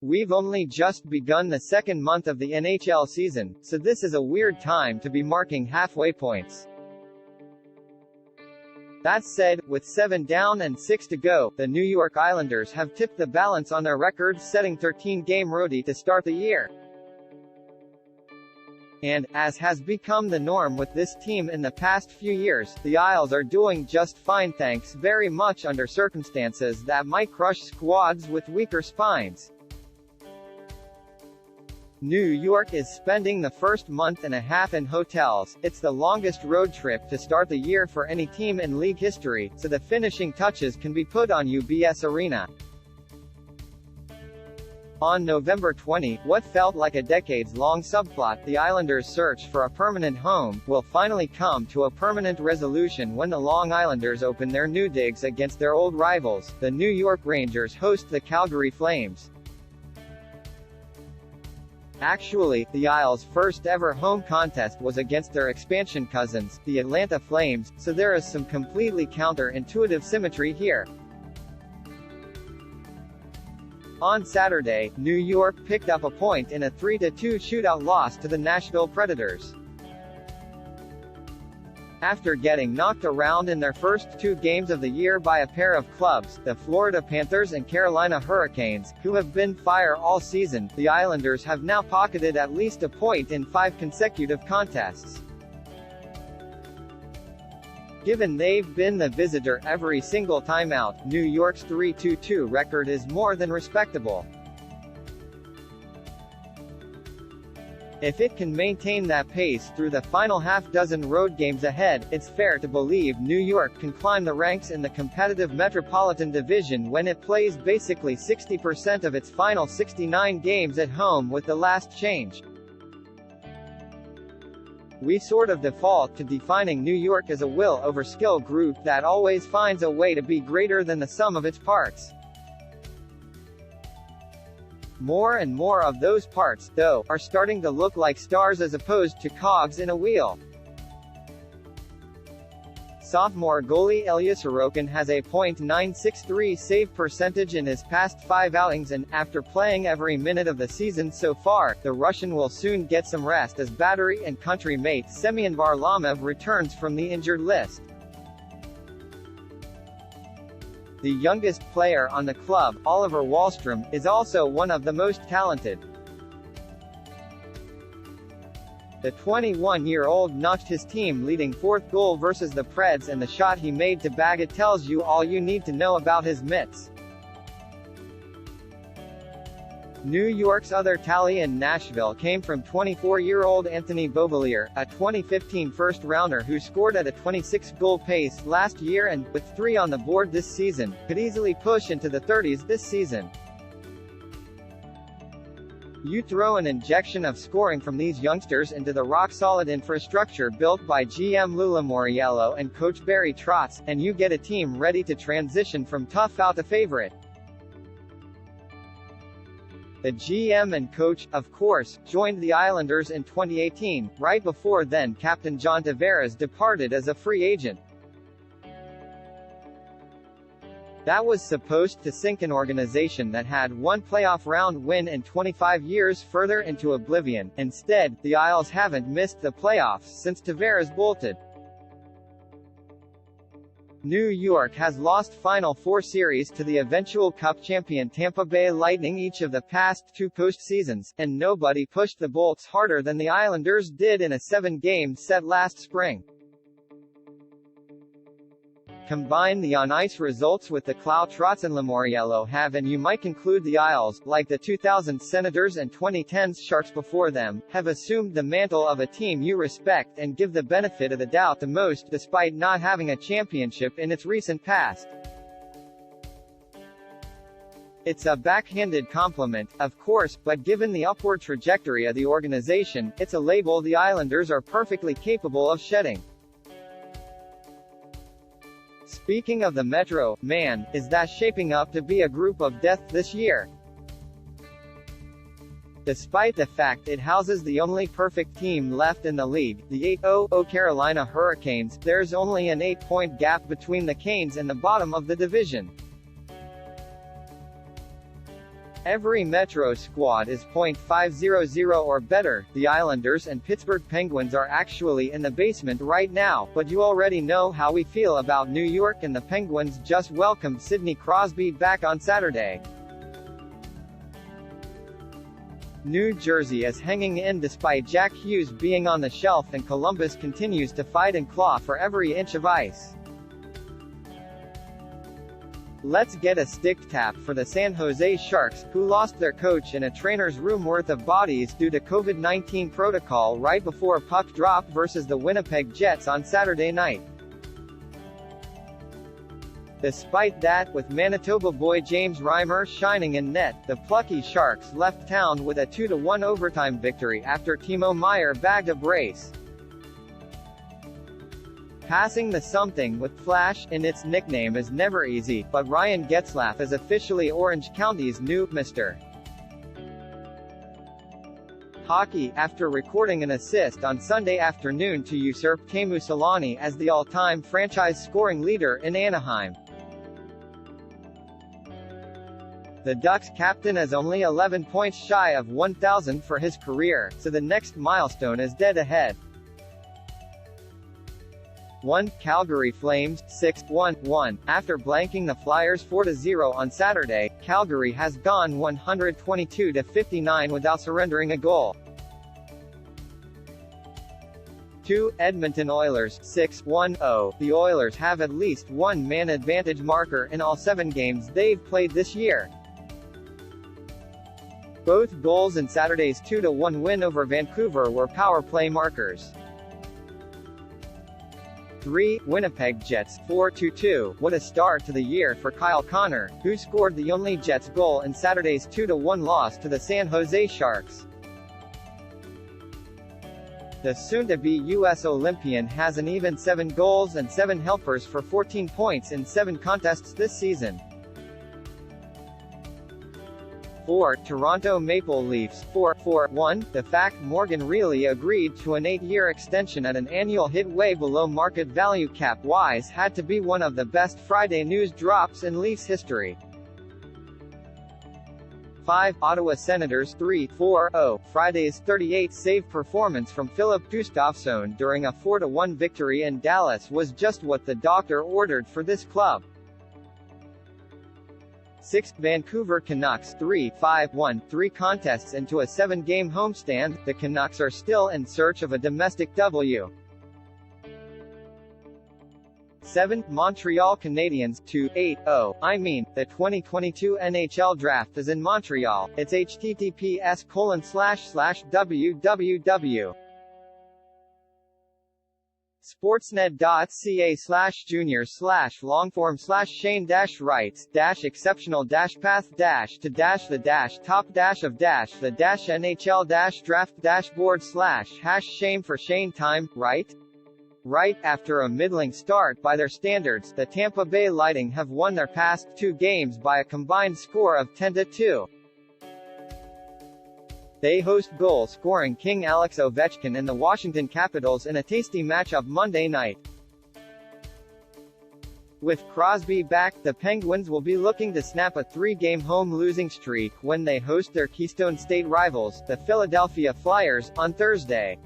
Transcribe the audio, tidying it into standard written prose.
We've only just begun the second month of the NHL season, so this is a weird time to be marking halfway points. That said, with 7 down and 6 to go, the New York Islanders have tipped the balance on their record-setting 13-game roadie to start the year. And, as has become the norm with this team in the past few years, the Isles are doing just fine thanks very much under circumstances that might crush squads with weaker spines. New York is spending the first month and a half in hotels. It's the longest road trip to start the year for any team in league history, so the finishing touches can be put on UBS Arena. On November 20, what felt like a decades-long subplot, the Islanders' search for a permanent home, will finally come to a permanent resolution when the Long Islanders open their new digs against their old rivals. The New York Rangers host the Calgary Flames. Actually, the Isles' first ever home contest was against their expansion cousins, the Atlanta Flames, so there is some completely counter-intuitive symmetry here. On Saturday, New York picked up a point in a 3-2 shootout loss to the Nashville Predators. After getting knocked around in their first 2 games of the year by a pair of clubs, the Florida Panthers and Carolina Hurricanes, who have been fire all season, the Islanders have now pocketed at least a point in 5 consecutive contests. Given they've been the visitor every single time out, New York's 3-2 record is more than respectable. If it can maintain that pace through the final half-dozen road games ahead, it's fair to believe New York can climb the ranks in the competitive Metropolitan Division when it plays basically 60% of its final 69 games at home with the last change. We sort of default to defining New York as a will over skill group that always finds a way to be greater than the sum of its parts. More and more of those parts, though, are starting to look like stars as opposed to cogs in a wheel. Sophomore goalie Ilya Sorokin has a .963 save percentage in his past 5 outings and, after playing every minute of the season so far, the Russian will soon get some rest as battery and country mate Semyon Varlamov returns from the injured list. The youngest player on the club, Oliver Wahlstrom, is also one of the most talented. The 21-year-old notched his team-leading 4th goal versus the Preds, and the shot he made to bag it tells you all you need to know about his mitts. New York's other tally in Nashville came from 24-year-old Anthony Bovalier, a 2015 first-rounder who scored at a 26-goal pace last year and, with 3 on the board this season, could easily push into the 30s this season. You throw an injection of scoring from these youngsters into the rock-solid infrastructure built by GM Lou Lamoriello and coach Barry Trotz, and you get a team ready to transition from tough out to favorite. The GM and coach, of course, joined the Islanders in 2018, right before then captain John Tavares departed as a free agent. That was supposed to sink an organization that had 1 playoff round win in 25 years further into oblivion. Instead, the Isles haven't missed the playoffs since Tavares bolted. New York has lost Final Four series to the eventual Cup champion Tampa Bay Lightning each of the past 2 postseasons, and nobody pushed the Bolts harder than the Islanders did in a 7-game set last spring. Combine the on-ice results with the clout Trotz and Lamoriello have and you might conclude the Isles, like the 2000 Senators and 2010's Sharks before them, have assumed the mantle of a team you respect and give the benefit of the doubt the most despite not having a championship in its recent past. It's a backhanded compliment, of course, but given the upward trajectory of the organization, it's a label the Islanders are perfectly capable of shedding. Speaking of the Metro, man, is that shaping up to be a group of death this year. Despite the fact it houses the only perfect team left in the league, the 8-0 Carolina Hurricanes, there's only an 8-point gap between the Canes and the bottom of the division. Every Metro squad is .500 or better. The Islanders and Pittsburgh Penguins are actually in the basement right now, but you already know how we feel about New York, and the Penguins just welcomed Sidney Crosby back on Saturday. New Jersey is hanging in despite Jack Hughes being on the shelf, and Columbus continues to fight and claw for every inch of ice. Let's get a stick tap for the San Jose Sharks, who lost their coach and a trainer's room worth of bodies due to COVID-19 protocol right before puck drop versus the Winnipeg Jets on Saturday night. Despite that, with Manitoba boy James Reimer shining in net, the plucky Sharks left town with a 2-1 overtime victory after Timo Meier bagged a brace. Passing the something with Flash in its nickname is never easy, but Ryan Getzlaff is officially Orange County's new Mr. Hockey, after recording an assist on Sunday afternoon to usurp Teemu Selanne as the all-time franchise scoring leader in Anaheim. The Ducks captain is only 11 points shy of 1,000 for his career, so the next milestone is dead ahead. 1. Calgary Flames, 6-1-1. After blanking the Flyers 4-0 on Saturday, Calgary has gone 122-59 without surrendering a goal. 2. Edmonton Oilers, 6-1-0. The Oilers have at least one man advantage marker in all 7 games they've played this year. Both goals in Saturday's 2-1 win over Vancouver were power play markers. 3. Winnipeg Jets, 4-2. What a start to the year for Kyle Connor, who scored the only Jets goal in Saturday's 2-1 loss to the San Jose Sharks. The soon-to-be U.S. Olympian has an even 7 goals and 7 helpers for 14 points in 7 contests this season. 4. Toronto Maple Leafs, 4-1. The fact Morgan Reilly agreed to an 8-year extension at an annual hit way below market value cap-wise had to be one of the best Friday news drops in Leafs history. 5. Ottawa Senators, 3-4-0. Friday's 38-save performance from Philip Gustafsson during a 4-1 victory in Dallas was just what the doctor ordered for this club. 6. Vancouver Canucks, 3-5-1. 3 contests into a 7-game homestand, the Canucks are still in search of a domestic W. 7. Montreal Canadiens, 2-8-0. I mean, the 2022 NHL Draft is in Montreal. It's https://www. sportsnet.ca/junior/long-form/shane-right-to-the-NHL-draft-board/#shame for Shane time, right? Right, after a middling start by their standards, the Tampa Bay Lightning have won their past 2 games by a combined score of 10-2. They host goal-scoring king Alex Ovechkin and the Washington Capitals in a tasty matchup Monday night. With Crosby back, the Penguins will be looking to snap a 3-game home losing streak when they host their Keystone State rivals, the Philadelphia Flyers, on Thursday.